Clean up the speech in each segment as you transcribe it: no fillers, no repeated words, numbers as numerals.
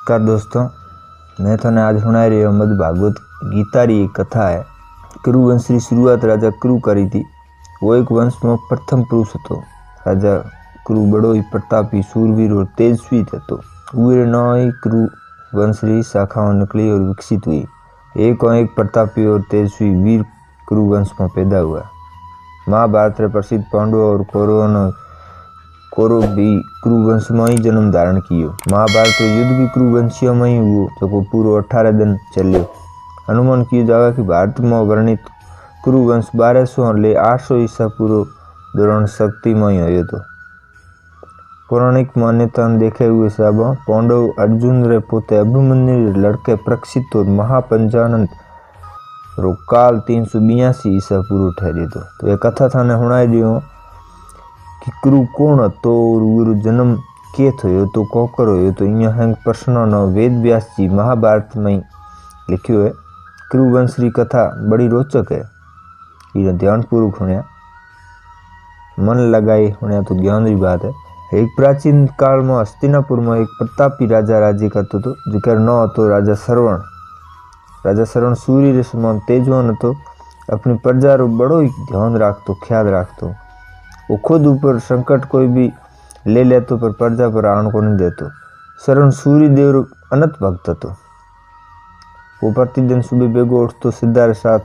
नमस्कार दोस्तों, मैं थाने आज सुनाई रही मद भागवत गीता री एक कथा है। करु वंश की शुरुआत राजा करु करी थी। वो एक वंश में प्रथम पुरुष હતો। राजा करु बड़ो ही प्रतापी, सूरवीर और तेजस्वी હતો। वीर नौ करु वंश की शाखाओं निकली और विकसित हुई। एक प्रतापी और तेजस्वी वीर करु वंश में पैदा हुआ। महाभारत रे प्रसिद्ध पांडवों और कौरव भी करु वंश में ही जन्म धारण कियो। महाभारत रो युद्ध भी करु वंशियों में ही हुओ, जो पूरो 18 दिन चलियो। अनुमान किया जावे कि भारत में वर्णित करु वंश 1200 ले 800 ईसा पूर्व दौरान शक्तिमय होयो तो। पौराणिक मान्यता देखे हुए हिसाब पांडव अर्जुन रे पोते अभिमन्यु रे लड़के प्रक्षित और महापंचानंद रो काल 382 ईसा पूर्व ठहरियो तो। ये कथा थाने सुनाई दियो कि करु कौन હતો और जन्म के थयो तो कोकर होयो तो इया हैंग प्रश्नों न वेद व्यास जी महाभारत में लिखियो है। करु वंश की कथा बड़ी रोचक है। ये ध्यानपूर्वक सुनिया, मन लगाई सुनिया तो ज्ञान की बात है। एक प्राचीन काल में हस्तिनापुर में एक प्रतापी राजा राज्य करतो तो, जिकर नाम હતો राजा श्रवण। राजा श्रवण सूर्य रे समान तेजवान હતો। अपनी प्रजा रो बड़ो ही ध्यान राखतो, ख्याल राखतो। वो खुद ऊपर संकट कोई भी ले लेतो पर प्रजा पर आण को नहीं देतो। शरण सूर्य देव रो अनंत भक्त હતો। वो प्रतिदिन सुबह बेगो उठतो, सिद्धा रे साथ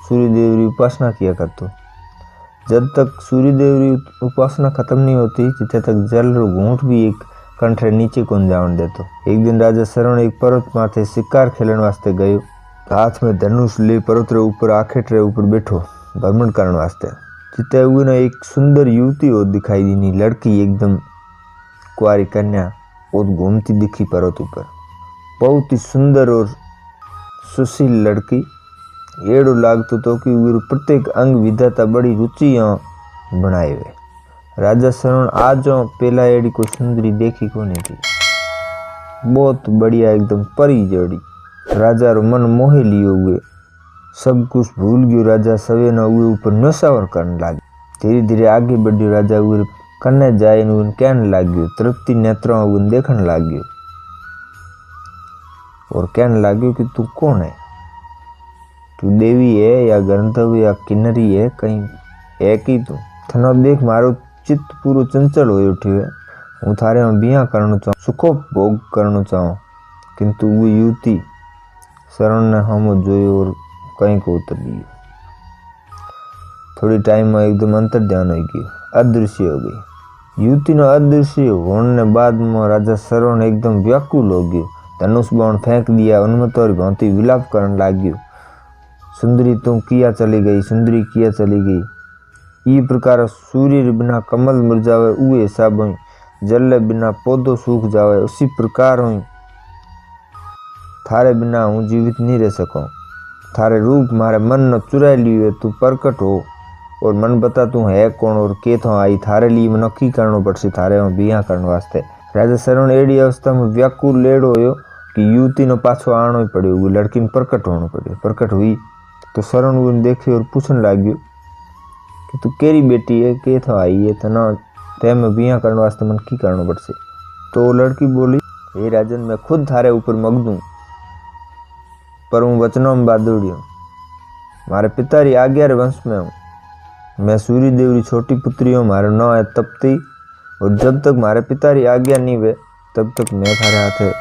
सूर्य देव की उपासना किया करतो। जब तक सूर्य देव की उपासना खत्म नहीं होती, जिते तक जल रो घूंट भी एक कंठ रे नीचे को जावन देतो। एक दिन राजा शरण एक पर्वत माथे शिकार खेलन वास्ते गयो। हाथ में धनुष ले पर्वत रे ऊपर आखेट रे ऊपर बैठो भ्रमण करने वास्ते। जिते उन्हें एक सुंदर युवती और दिखाई दी। लड़की एकदम कुआरी कन्या और घूमती दिखी पर्वत ऊपर। बहुत ही सुंदर और सुशील लड़की। एड़ो लागतो तो कि वीर प्रत्येक अंग विधाता बड़ी रुचि बनाए हुए। राजा शरण आज पहला एड़ी कोई सुंदरी देखी को नहीं थी। बहुत बढ़िया एकदम परी जड़ी। राजा रो मन मोहे लियो हुए, सब कुछ भूल गयो। राजा सवे न हुए ऊपर नशावर करने लगे। धीरे धीरे आगे बढ़ियो। राजा हुए कन्ने जाए न कहने लग्यो, तृप्ति नेत्रों उन देखने लग्यो और कहने लग्यो कि तू कौन है? तू देवी है या गंधर्व या किन्नरी है? कहीं एक ही तू? थनो देख मारो चित्त पूरो चंचल हो उठ्यो है। हूँ थारे में बिया करना चाहूँ, सुखो भोग करना चाहूँ। किंतु वो युवती शरण ने हम जोयो और कहीं को उतर दियो। थोड़ी टाइम में एकदम अंतर ध्यान हो गई, अदृश्य हो गई। युवती ने अदृश्य होने बाद में राजा शरण एकदम व्याकुल हो गयो। धनुष बाण फेंक दिया, उन्मत्त और भांति विलाप करने लग्यो। सुंदरी तुम किया चली गई, सुंदरी किया चली गई। ये प्रकार सूर्य बिना कमल मर जावे उए हिसाब हुई, जल बिना पौधो सूख जावे उसी प्रकार हुई। थारे बिना हूँ जीवित नहीं रह सकूं। थारे रूप मारे मन न चुरा लियो। तू प्रकट हो और मन बता तू है कौन और के तो आई। थारे लिए नक्की करनो पड़सी, थारे में बिया करने वास्ते। राजा शरण एड़ी अवस्था में व्याकुल लेड़ो होयो कि युवती ने पाछो आनो ही पड़ियो। वो लड़की ने प्रकट होना पड़ियो। प्रकट हुई तो शरण वो देखे और पूछने लग्यो कि तू केरी बेटी है, के तो आई है? तना ते में बिया करने वास्ते मन की करनो पड़से। तो लड़की बोली, हे राजन, मैं खुद थारे ऊपर मग दूं, पर हूँ वचनों में बादुड़ियो। मारे पिता री आज्ञा रे वंश में हूँ। मैं सूर्य देव री छोटी पुत्री हूँ। मारो नाम है तप्ती और जब तक मारे पिता री आज्ञा नहीं वे तब तक मैं थारे हाथे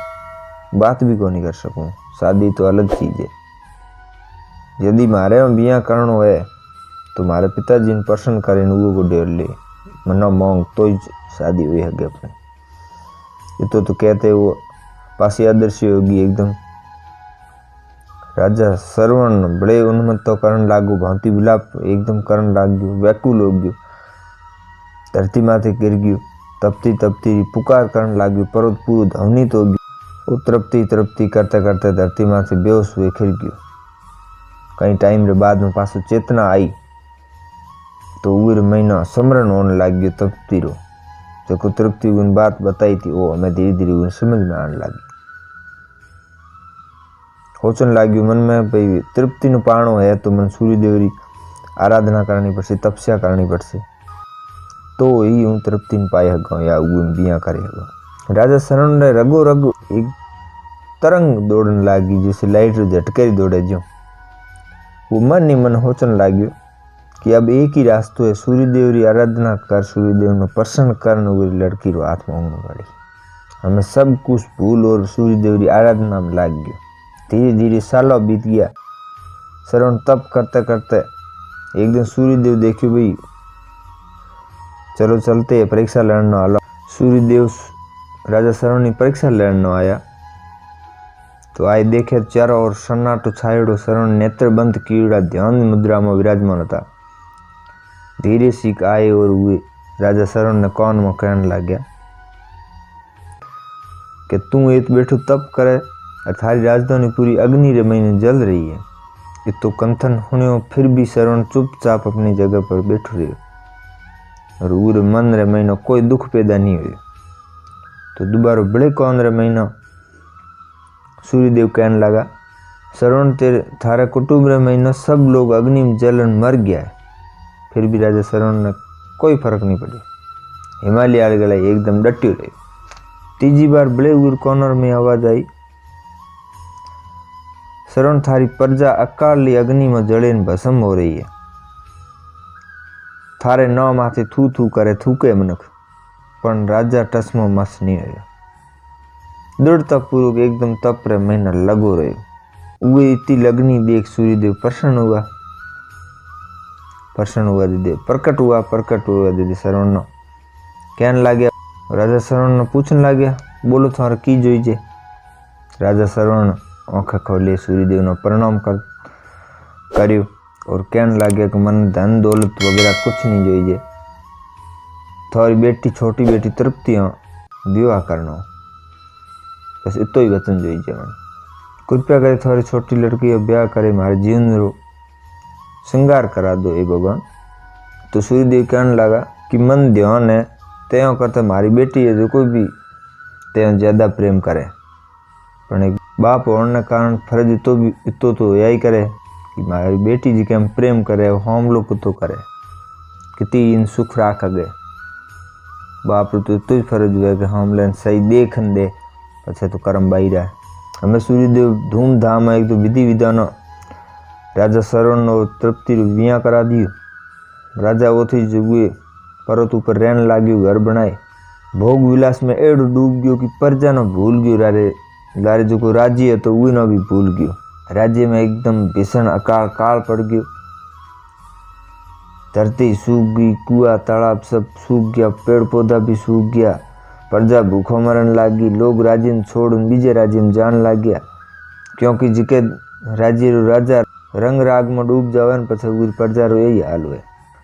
बात भी को नहीं कर सकूँ। शादी तो अलग चीज है। यदि मारे में बिया करनो है तो मारे पिताजी ने प्रसन्न करे वो को डेर ले मना मांग तो ही शादी हुई है अपने। ये तो कहते वो पासी आदर्शी होगी एकदम। राजा श्रवण बड़े उन्मत्त करण लागू, भांति विलाप एकदम करण लाग गयो, व्याकुल हो गयो। धरती माथे गिर गयो, तपती तपती पुकार करण लाग गयो। पर्वत पूरो ध्वनित हो गयो। वो तृप्ति तृप्ति करते करते धरती माथे बेहोश हुए खिर गयो। कई टाइम रे बाद में पासो चेतना आई तो उर महीना समरण होने लग गयो। तृप्ति रो जो तृप्ति उन बात बताई थी वो हमें धीरे धीरे उन समझ में आने लगी। सोचने लग्यो मन में भाई तृप्ति न पाणो है तो मन सूर्य देव की आराधना करनी पड़से, तपस्या करनी पड़से तो ही हूँ तृप्ति न पाए हगा या बिया करे हगा। राजा शरण ने रगो रग एक तरंग दौड़ने लागी, जैसे लाइट रो झटके दौड़े जो। वो मन ही मन सोचने लाग्यो कि अब एक ही रास्तो है, सूर्यदेव री आराधना कर, सूर्यदेव ने प्रसन्न करने वो लड़की रो हाथ मांगने पड़ी। हमें सब कुछ भूल और सूर्यदेव री आराधना में लाग गयो। धीरे धीरे सालों बीत गया। श्रवण तप करते करते एक दिन सूर्यदेव देखियो भाई चलो चलते है, परीक्षा लड़ने वाला। सूर्यदेव राजा श्रवण की परीक्षा लड़ने आया तो आए देखे चारों ओर सन्नाटो छायेड़ो। श्रवण नेत्र बंद कियोड़ा ध्यान मुद्रा में विराजमान था। धीरे सीख आए और हुए राजा श्रवण ने कान में कहने लग गया कि तू इत बैठो तप करे और थारी राजधानी पूरी अग्नि रे महीने जल रही है। ये तो कंथन सुनियो फिर भी श्रवण चुपचाप अपनी जगह पर बैठो रहो और उरे मन रे महीना कोई दुख पैदा नहीं हुए। तो दोबारा बड़े कौन रे महीना सूर्यदेव कहने लगा, श्रवण तेरे थारा कुटुंब रे महीना सब लोग अग्नि में जलन मर गया है। फिर भी राजा श्रवण ने कोई फर्क नहीं पड़ा। हिमालय आल गला एकदम डट्यो रहे। तीजी बार बड़े उर कॉर्नर में आवाज आई, श्रवण थारी प्रजा अकाली अग्नि में जले भस्म हो रही है। थारे नौ माथे थू थू करे थूके मनक, पण राजा टसमो मस नहीं रहा। दृढ़ता पूर्वक एकदम तप रे महीना लगो रहे। वे इतनी लगनी देख सूर्यदेव प्रसन्न हुआ दीदी प्रकट हुआ दीदी श्रवण कहने लग गया। राजा श्रवण ने पूछने लग गया, बोलो थारे की जोईजे। राजा श्रवण आंखें खोले सूर्यदेव ने प्रणाम कर्यो और कहने लग गया कि मन धन दौलत वगैरह कुछ नहीं जोईजे। थारी बेटी छोटी बेटी तृप्ति विवाह करना, बस इतो ही वचन जोईजे। मन कृपया करे थारी छोटी लड़की ब्याह करे, मारे जीवन रो श्रृंगार करा दो ए भगवान। तो सूर्यदेव कहने लगा कि मन ध्यान है त्यों करते मारी बेटी है जो कोई भी त्यों ज्यादा प्रेम करे, पर एक बाप होने कारण फर्ज तो यही करे कि मारी बेटी जी के हम प्रेम करे हम लोग तो करे कितनी इन सुख राख गए। बाप तो इतो ही फर्ज हुआ कि हम लेन सही देखन दे पछे तो कर्म बाई रहा। हमें सूर्यदेव धूमधाम एक तो विधि विधान राजा श्रवण और तृप्ति विया करा दियो। राजा वो थी जुए पर्वत ऊपर रहने लाग्यो, घर बनाए। भोग विलास में एड़ो डूब गयो कि प्रजा न भूल गयो। लारे जो को राज्य है तो वही न भी भूल गयो। राज्य में एकदम भीषण अकाल काल पड़ गयो। धरती सूख गई, कुआ तालाब सब सूख गया, पेड़ पौधा भी सूख गया। प्रजा भूखों मरण लागी। लोग राज्य में छोड़ बीजे राज्य में जान लग गया, क्योंकि जिके राज्य रो राजा रंग राग में डूब जावे न पछे उर प्रजा रो यही हाल हुए।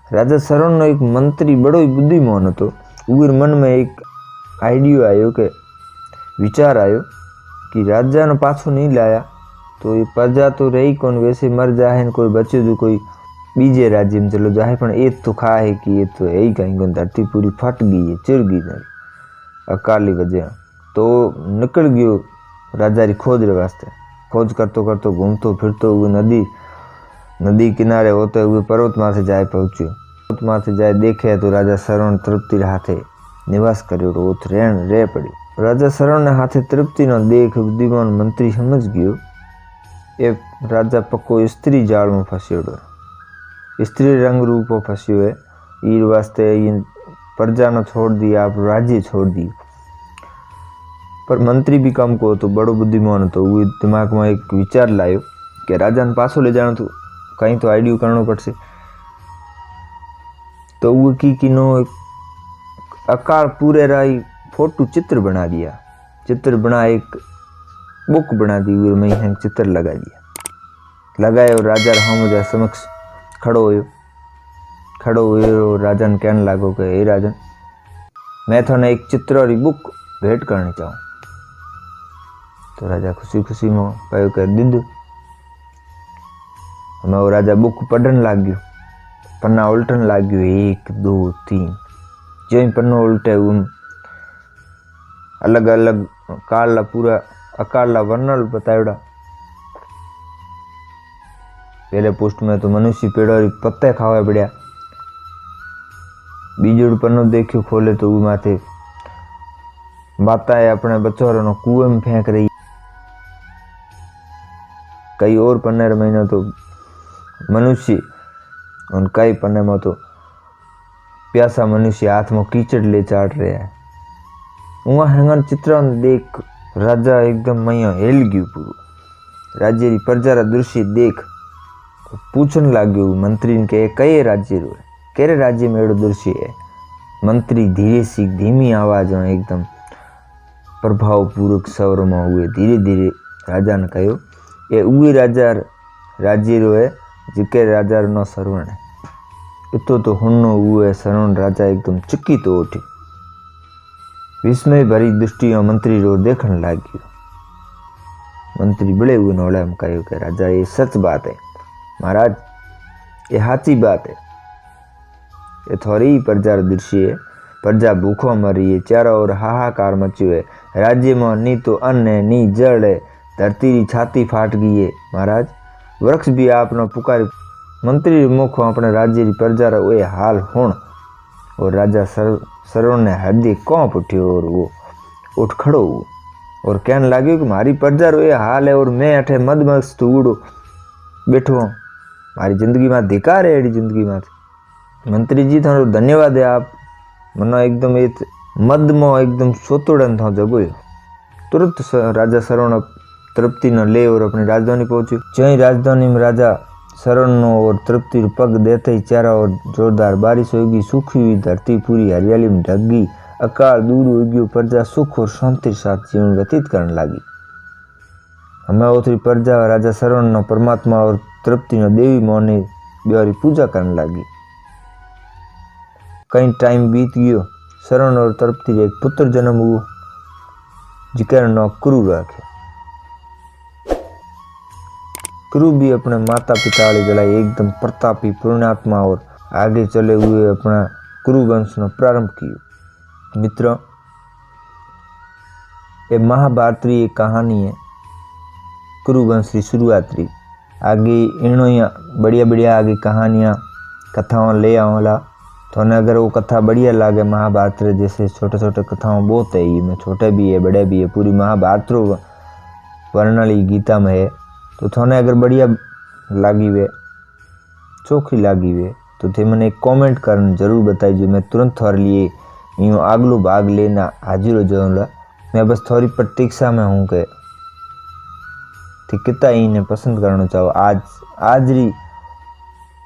राजा श्रवण नो एक मंत्री बड़ो ही बुद्धिमान હતો। उर मन में एक आइडिया आयो के विचार आयो कि राजा ने पाछो नहीं लाया तो ये प्रजा तो रही कौन, वैसे मर जाए न कोई बचे जो कोई बीजे राज्य में चलो जाए, पण एक तो खा है कि ये तो है ही कहीं को धरती पूरी फट गई है, चिर गई नहीं अकाली वजह। तो निकल गयो राजा री खोज रे वास्ते। खोज करतो करतो घूमतो फिरतो हुए नदी किनारे होते हुए पर्वत माथे जाए पहुंच्यो। पर्वत माथे जाए देखे तो राजा श्रवण तृप्ति हाथे निवास करियो ओथ रे पड़ियो। राजा श्रवण ने हाथे तृप्ति न देख बुद्धिमान मंत्री समझ गयो ये राजा पक्को स्त्री जाल में फस्योड़ो, स्त्री रंग रूप में फस्यो है। ईर वास्ते प्रजा ने छोड़ दी, आप राज्य छोड़ दी। पर मंत्री भी कम को तो बड़ो बुद्धिमान तो वो दिमाग में एक विचार लायो कि राजा ने पासो ले जाना तो कहीं तो आइडियो करना पड़से। तो वो की नो अकाल पूरे राई फोटो चित्र बना दिया। चित्र बना एक बुक बना दी, में ही चित्र लगा दिया। लगाए और राजा हम समक्ष खड़ो हुए। राजा ने कहने लागो कि हे राजन, मैं थाने एक चित्र और बुक भेंट करनी चाहूँ। तो राजा खुशी खुशी में कहो कि दीदू। हमें वो राजा बुक पढ़न लाग गयो, पन्ना उल्टन लाग गयो 1 2 3। जो ही पन्नो उल्टे अलग अलग काल पूरा अकाल वर्णन बतायोड़ा। पहले पोस्ट में तो मनुष्य पेड़ और पत्ते खावा बढ़िया। बीजोड़ पन्नो देखियो खोले तो वो माथे माता है अपने बच्चों कुएं में फेंक रही। कई और पन्ने रमाइना तो मनुष्य और कई पन्ने में तो प्यासा मनुष्य हाथ में कीचड़ ले चाट रहा है। वहाँ हेंगन चित्र देख राजा एकदम मैया हिल गयु पूरू। राज्य री प्रजा रा दृश्य देख पूछन लाग्यो मंत्री ने के कई राज्य रो केरे राज्य में एड़ो दृश्य है। मंत्री धीरे सी धीमी आवाज में एकदम प्रभावपूर्वक स्वर में हुए धीरे धीरे राजा ने कहो ये उही राजा राज्य रो है जिके राजा नो सरवण है। इतो तो हुन्नो हुए सरवण राजा एकदम चकित तो उठे विस्मय भरी दृष्टियों मंत्री रो देखने लाग्यो। मंत्री बड़े हुए नोड़ा में कहो कि राजा ये सच बात है महाराज, ये हाची बात है। ये थोड़ी प्रजा दृश्य है। प्रजा भूखों मर रही है, चारों ओर हाहाकार मच्यो है। राज्य में नी तो अन्न है नी जल है, धरती री छाती फाट गई है महाराज। वृक्ष भी आपने पुकार। मंत्री मुख अपने राज्य री प्रजा रो ये हाल होण और राजा सरवण ने हृदय कौंप उठ्यो और वो उठ खड़ो और कहने लाग्यो कि मारी प्रजा रो ये हाल है और मैं अठे मदमस्त उड़ो बैठो हूँ। मारी जिंदगी में धिकार है एड़ी जिंदगी में। मंत्री जी थारो धन्यवाद है, आप मनो एकदम ये मद में एकदम सोतोड़न था जगोयो। तुरंत राजा सरवण तृप्ति न ले और अपनी राजधानी पहुंचे। जय राजधानी में राजा सरवण और तृप्ति पग देते ही चारा और जोरदार बारिश होगी। सूखी हुई धरती पूरी हरियाली में ढक गई। अकाल दूर हो गई। प्रजा सुख और शांति के साथ जीवन व्यतीत करने लगी। हमें उतरी प्रजा राजा सरवण न परमात्मा और तृप्ति न देवी मोने ब्यारी पूजा करने लगी। कई टाइम बीत गयो। सरवण और तृप्ति रे एक पुत्र जन्म हुआ जिकर नाम कुरु रखे। कुरु भी अपने माता पिता वाली गलाई एकदम प्रतापी पुण्यात्मा और आगे चले हुए अपना कुरु वंश न प्रारंभ किया। मित्रों, ये महाभारत री एक कहानी है। कुरु वंश की शुरुआत रही। आगे इनो बढ़िया बढ़िया आगे कहानियाँ कथाओं ले आवला। तो अगर वो कथा बढ़िया लागे महाभारत रे जैसे छोटे छोटे कथाओं बहुत है, ये में छोटे भी है बड़े भी है। पूरी महाभारत रो वर्णन गीता में है। तो थोने अगर बढ़िया लागी वे चोखी लागी वे तो थे मैंने एक कमेंट करन जरूर बताई जो मैं तुरंत थोड़े लिए यूँ आगलो भाग लेना हाजिर हो जाऊँगा। मैं बस थोड़ी प्रतीक्षा में हूँ कि कितना इन्हें पसंद करना चाहो। आज री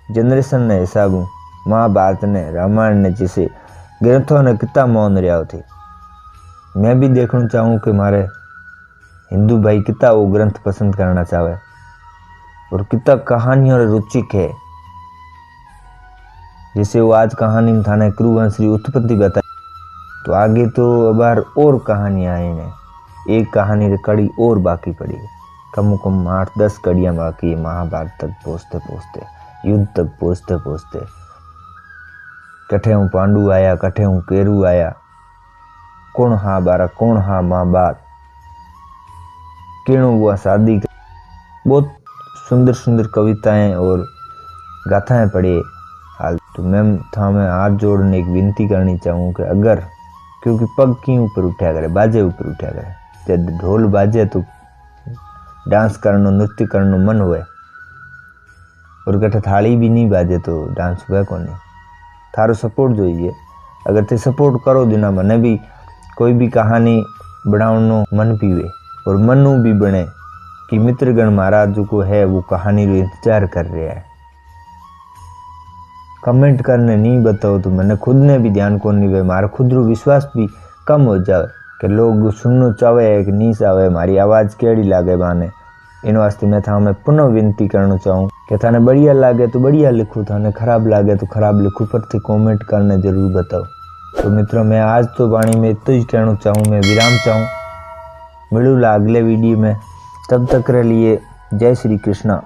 जनरेशन ने हिसाब महाभारत ने रामायण ने जैसे ग्रंथों ने कितना मौन रहा थे। मैं भी देखना चाहूँ कि हमारे हिंदू भाई कितना वो ग्रंथ पसंद करना चाहे और कितना कहानियों रुचिक है। जैसे वो आज कहानी में थाने कुरुवंश की उत्पत्ति बताई, तो आगे तो अबार और कहानियाँ आई ने। एक कहानी रे कड़ी और बाकी पड़ी है। कम 8-10 कड़ियाँ बाकी है महाभारत तक पहुँचते पहुँचते, युद्ध तक पहुँचते पहुँचते। कठे हूँ पांडु आया, कठे हूँ केरू आया, कौन हा बारा कौन हा माँ बात, केणु हुआ शादी। बहुत सुंदर सुंदर कविताएं और गाथाएं पढ़े हाल। तो मैं थामे हाथ जोड़ने एक विनती करनी चाहूँ कि अगर क्योंकि पग की ऊपर उठा करे, बाजे ऊपर उठा करे, जब ढोल बाजे तो डांस करनो नृत्य करनो मन हुए और कटे थाली भी नहीं बाजे तो डांस हुए को नहीं। थारो सपोर्ट जोइए। अगर ते सपोर्ट करो देना मने भी कोई भी कहानी बनावनो मन पीवे और मनु भी बने कि मित्रगण महाराज को है वो कहानी रो इंतजार कर रहा है। कमेंट करने नहीं बताओ तो मैंने खुद ने भी ध्यान को नहीं वे मारा खुद रो विश्वास भी कम हो जाए कि लोग सुनना चाहे कि नहीं चाहे, हमारी आवाज़ केड़ी लागे बाने। इन वास्ते मैं था मैं पुनः विनती करना चाहूँ कि थाने बढ़िया लागे तो बढ़िया लिखो, थाने खराब लागे तो खराब लिखो, पर थे कॉमेंट करने जरूर बताओ। तो मित्रों, मैं आज तो वाणी में इतना ही कहना चाहूँ, मैं विराम चाहूँ। मिलूँगा अगले वीडियो में, तब तक के लिए जय श्री कृष्णा।